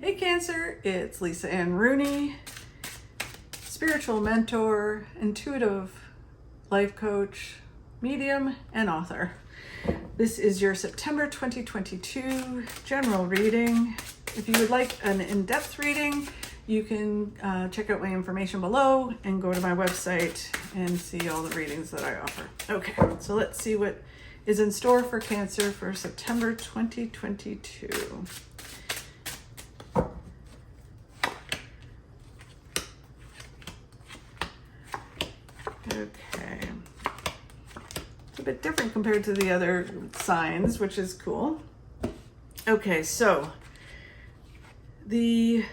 Hey Cancer, it's Lisa Ann Rooney, spiritual mentor, intuitive life coach, medium, and author. This is your September 2022 general reading. If you would like an in-depth reading, you can check out my information below and go to my website and see all the readings that I offer. Okay, so let's see what is in store for Cancer for September 2022. Okay. It's a bit different compared to the other signs, which is cool. Okay, so the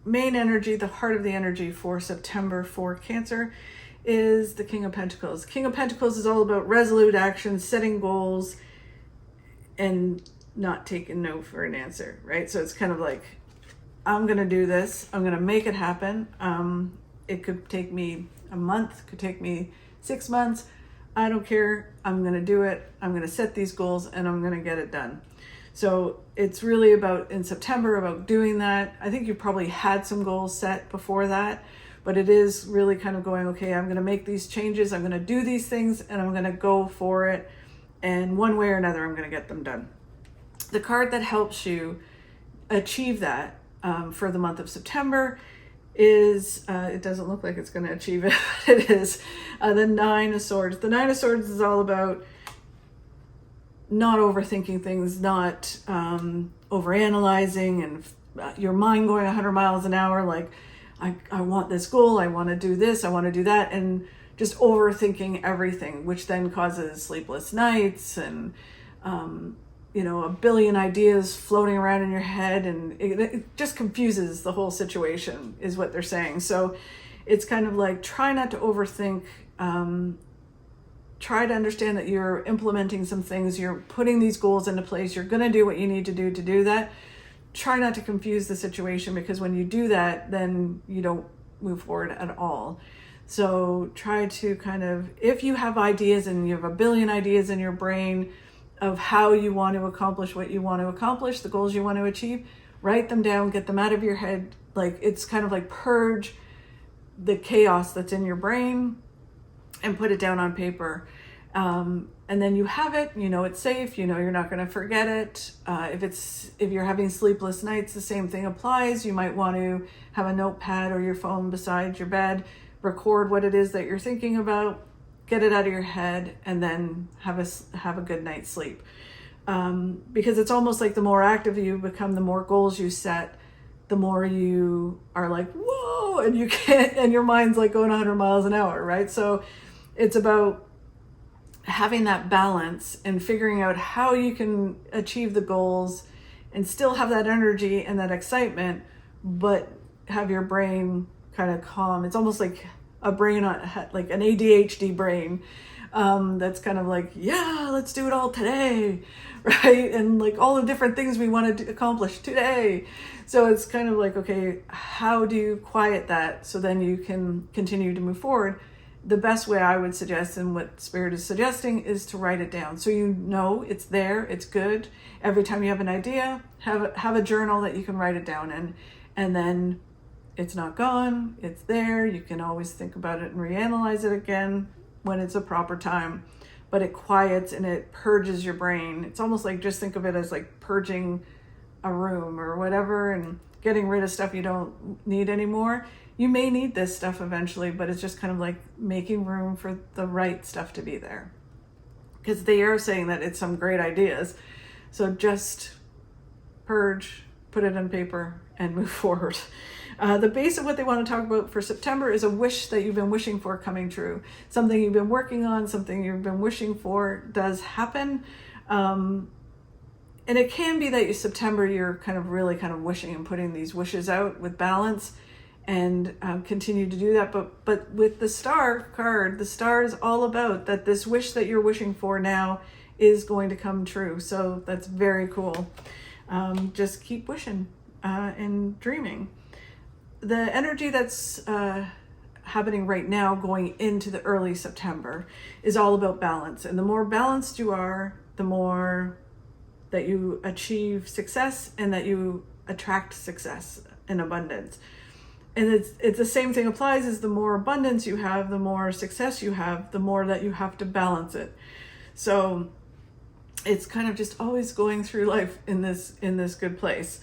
main energy, the heart of the energy for September for Cancer is the King of Pentacles. King of Pentacles is all about resolute action, setting goals, and not taking no for an answer, right? So it's kind of like, I'm going to do this. I'm going to make it happen. It could take me a month, could take me 6 months. I don't care. I'm going to do it. I'm going to set these goals and I'm going to get it done. So it's really about in September about doing that. I think you probably had some goals set before that, but it is really kind of going, okay, I'm going to make these changes. I'm going to do these things and I'm going to go for it. And one way or another, I'm going to get them done. The card that helps you achieve that for the month of September is, it doesn't look like it's going to achieve it, but it is the Nine of Swords. The Nine of Swords is all about not overthinking things, not overanalyzing and your mind going 100 miles an hour, like, I want this goal, I want to do this, I want to do that, and just overthinking everything, which then causes sleepless nights and a billion ideas floating around in your head, and it just confuses the whole situation, is what they're saying. So it's kind of like, try not to overthink. Try to understand that you're implementing some things, you're putting these goals into place, you're going to do what you need to do that. Try not to confuse the situation, because when you do that, then you don't move forward at all. So try to kind of, if you have ideas and you have a billion ideas in your brain of how you want to accomplish what you want to accomplish, the goals you want to achieve, write them down, get them out of your head. Like, it's kind of like purge the chaos that's in your brain and put it down on paper. And then you have it, it's safe, you're not going to forget it. If you're having sleepless nights, the same thing applies. You might want to have a notepad or your phone beside your bed, record what it is that you're thinking about, get it out of your head, and then have a good night's sleep. Because it's almost like the more active you become, the more goals you set, the more you are like, whoa, and you can't, and your mind's like going 100 miles an hour, right? So it's about having that balance and figuring out how you can achieve the goals and still have that energy and that excitement, but have your brain kind of calm. It's almost like a brain, like an ADHD brain, that's kind of like, yeah, let's do it all today, right? And like all the different things we want to accomplish today. So it's kind of like, okay, how do you quiet that so then you can continue to move forward? The best way I would suggest, and what Spirit is suggesting, is to write it down. So it's there, it's good. Every time you have an idea, have a journal that you can write it down in, and then it's not gone, it's there. You can always think about it and reanalyze it again when it's a proper time, but it quiets and it purges your brain. It's almost like, just think of it as like purging a room or whatever, and getting rid of stuff you don't need anymore. You may need this stuff eventually, but it's just kind of like making room for the right stuff to be there, because they are saying that it's some great ideas. So just purge, put it on paper, and move forward. The base of what they want to talk about for September is a wish that you've been wishing for coming true. Something you've been working on, something you've been wishing for does happen. And it can be that September, you're kind of really kind of wishing and putting these wishes out with balance, and continue to do that. But with the Star card, the Star is all about that this wish that you're wishing for now is going to come true. So that's very cool. Just keep wishing and dreaming. The energy that's happening right now going into the early September is all about balance. And the more balanced you are, the more that you achieve success and that you attract success and abundance. And it's the same thing applies, is the more abundance you have, the more success you have, the more that you have to balance it. So it's kind of just always going through life in this good place.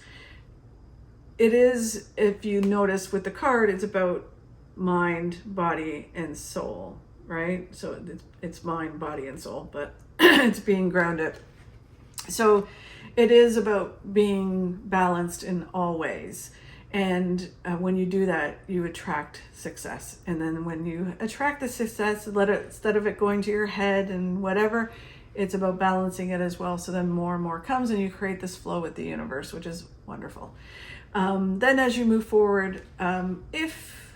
It is, if you notice with the card, it's about mind, body, and soul, right? So it's mind, body, and soul, but it's being grounded. So it is about being balanced in all ways. And when you do that, you attract success. And then when you attract the success, instead of it going to your head and whatever, it's about balancing it as well. So then more and more comes, and you create this flow with the universe, which is wonderful. Then as you move forward, if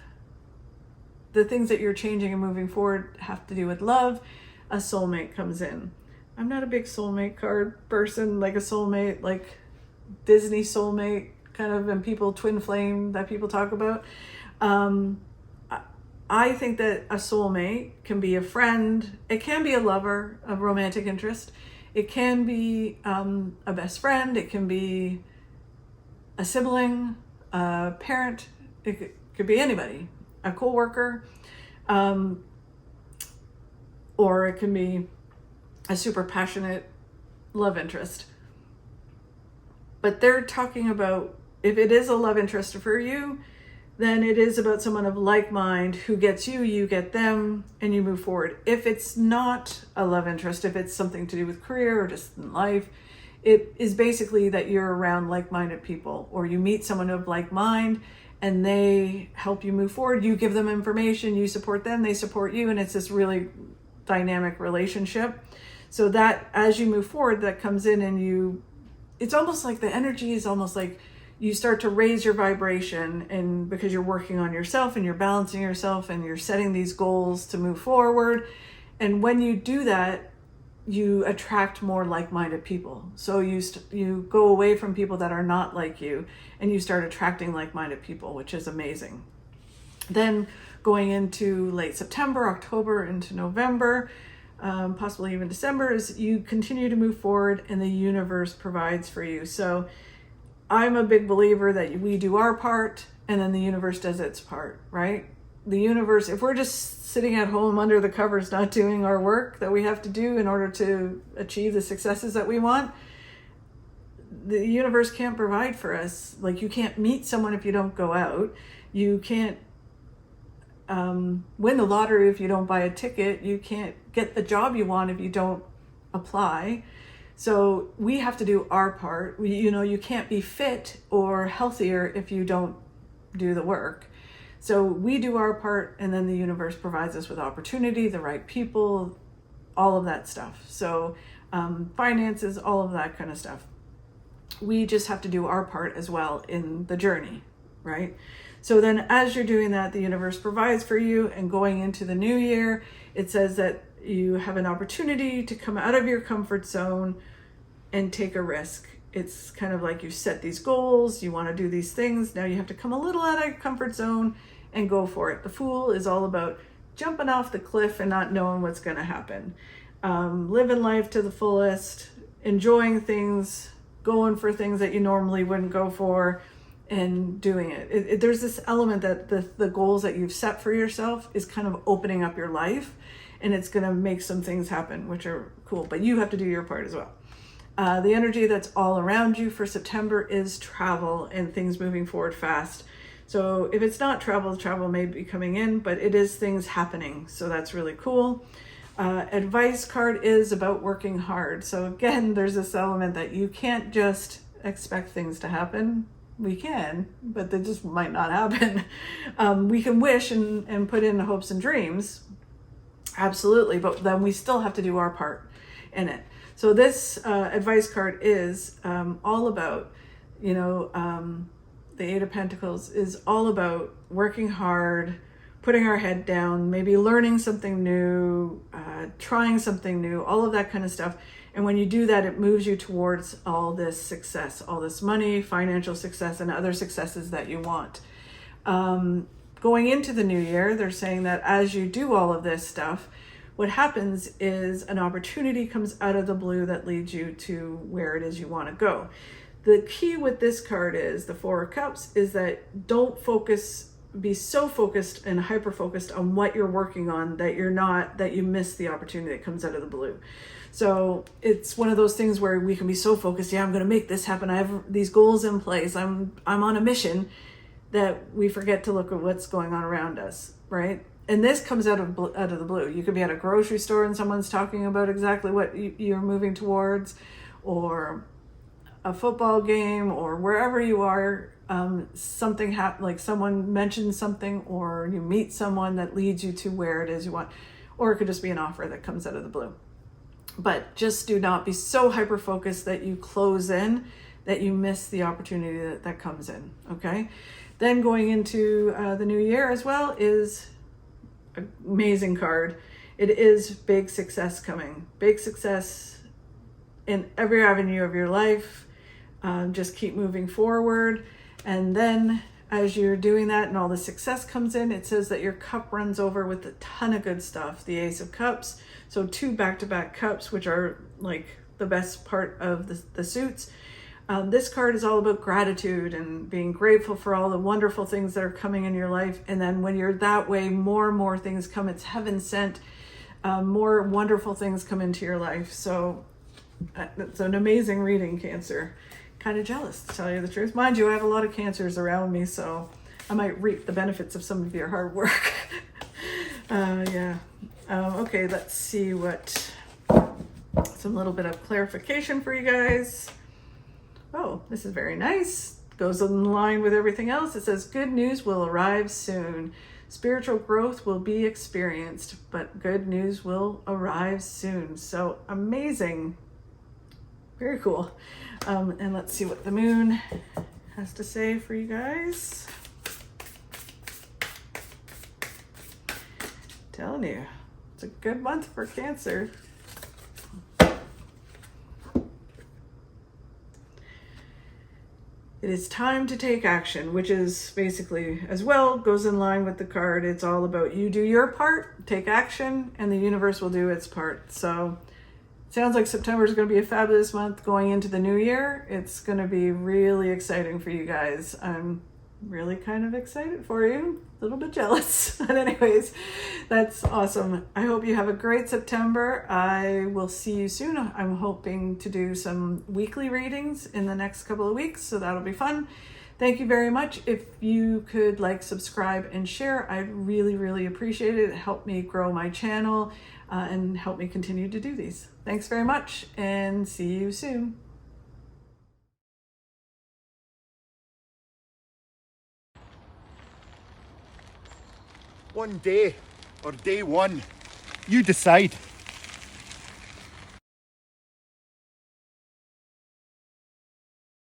the things that you're changing and moving forward have to do with love, a soulmate comes in. I'm not a big soulmate card person, like a soulmate, like Disney soulmate kind of, and people twin flame that people talk about. I think that a soulmate can be a friend. It can be a lover, a romantic interest. It can be a best friend. It can be a sibling, a parent. It could be anybody, a coworker, or it can be a super passionate love interest. But they're talking about, if it is a love interest for you, then it is about someone of like mind who gets you, you get them, and you move forward. If it's not a love interest, if it's something to do with career or just in life, it is basically that you're around like-minded people, or you meet someone of like mind and they help you move forward. You give them information, you support them, they support you, and it's this really dynamic relationship. So that as you move forward, that comes in, and it's almost like the energy is almost like you start to raise your vibration, and because you're working on yourself and you're balancing yourself and you're setting these goals to move forward. And when you do that, you attract more like-minded people. So you go away from people that are not like you, and you start attracting like-minded people, which is amazing. Then going into late September, October, into November, possibly even December, is you continue to move forward and the universe provides for you. So I'm a big believer that we do our part and then the universe does its part, right? The universe, if we're just sitting at home under the covers, not doing our work that we have to do in order to achieve the successes that we want, the universe can't provide for us. Like, you can't meet someone if you don't go out. You can't win the lottery if you don't buy a ticket. You can't get the job you want if you don't apply. So we have to do our part. You can't be fit or healthier if you don't do the work. So we do our part, and then the universe provides us with opportunity, the right people, all of that stuff. So finances, all of that kind of stuff. We just have to do our part as well in the journey, right? So then as you're doing that, the universe provides for you, and going into the new year, it says that you have an opportunity to come out of your comfort zone and take a risk. It's kind of like you set these goals, you want to do these things. Now you have to come a little out of your comfort zone and go for it. The Fool is all about jumping off the cliff and not knowing what's going to happen. Living life to the fullest, enjoying things, going for things that you normally wouldn't go for, and doing it. There's this element that the goals that you've set for yourself is kind of opening up your life, and it's going to make some things happen, which are cool, but you have to do your part as well. The energy that's all around you for September is travel and things moving forward fast. So if it's not travel may be coming in, but it is things happening. So that's really cool. Advice card is about working hard. So again, there's this element that you can't just expect things to happen. We can, but they just might not happen. We can wish and put in hopes and dreams. Absolutely. But then we still have to do our part in it. So this advice card is all about, the Eight of Pentacles is all about working hard, putting our head down, maybe learning something new, trying something new, all of that kind of stuff. And when you do that, it moves you towards all this success, all this money, financial success, and other successes that you want. Going into the new year, they're saying that as you do all of this stuff, what happens is an opportunity comes out of the blue that leads you to where it is you want to go. the key with this card is the Four of Cups is that don't be so focused and hyper focused on what you're working on that you miss the opportunity that comes out of the blue. So it's one of those things where we can be so focused, yeah, I'm going to make this happen, I have these goals in place, I'm on a mission, that we forget to look at what's going on around us, right? And this comes out of the blue. You could be at a grocery store and someone's talking about exactly what you're moving towards, or a football game, or wherever you are. Something like someone mentions something, or you meet someone that leads you to where it is you want, or it could just be an offer that comes out of the blue. But just do not be so hyper focused that you close in, that you miss the opportunity that comes in. Okay. Then going into the new year as well is an amazing card. It is big success coming. Big success in every avenue of your life. Just keep moving forward. And then as you're doing that and all the success comes in, it says that your cup runs over with a ton of good stuff. The Ace of Cups. So 2 back-to-back cups, which are like the best part of the suits. This card is all about gratitude and being grateful for all the wonderful things that are coming in your life. And then when you're that way, more and more things come. It's heaven sent. More wonderful things come into your life. So it's an amazing reading, Cancer. Kind of jealous, to tell you the truth. Mind you, I have a lot of Cancers around me, so I might reap the benefits of some of your hard work. Yeah. Okay, let's see some little bit of clarification for you guys. Oh, this is very nice. Goes in line with everything else. It says, good news will arrive soon. Spiritual growth will be experienced, but good news will arrive soon. So amazing. Very cool. And let's see what the moon has to say for you guys. Telling you, it's a good month for Cancer. It is time to take action, which is basically as well goes in line with the card. It's all about you do your part, take action, and the universe will do its part. So sounds like September is going to be a fabulous month going into the new year. It's going to be really exciting for you guys. I'm really kind of excited for you. A little bit jealous. But anyways, that's awesome. I hope you have a great September. I will see you soon. I'm hoping to do some weekly readings in the next couple of weeks, so that'll be fun. Thank you very much. If you could like, subscribe, and share, I'd really, really appreciate it. It helped me grow my channel and help me continue to do these. Thanks very much, and see you soon. One day, or day one, you decide.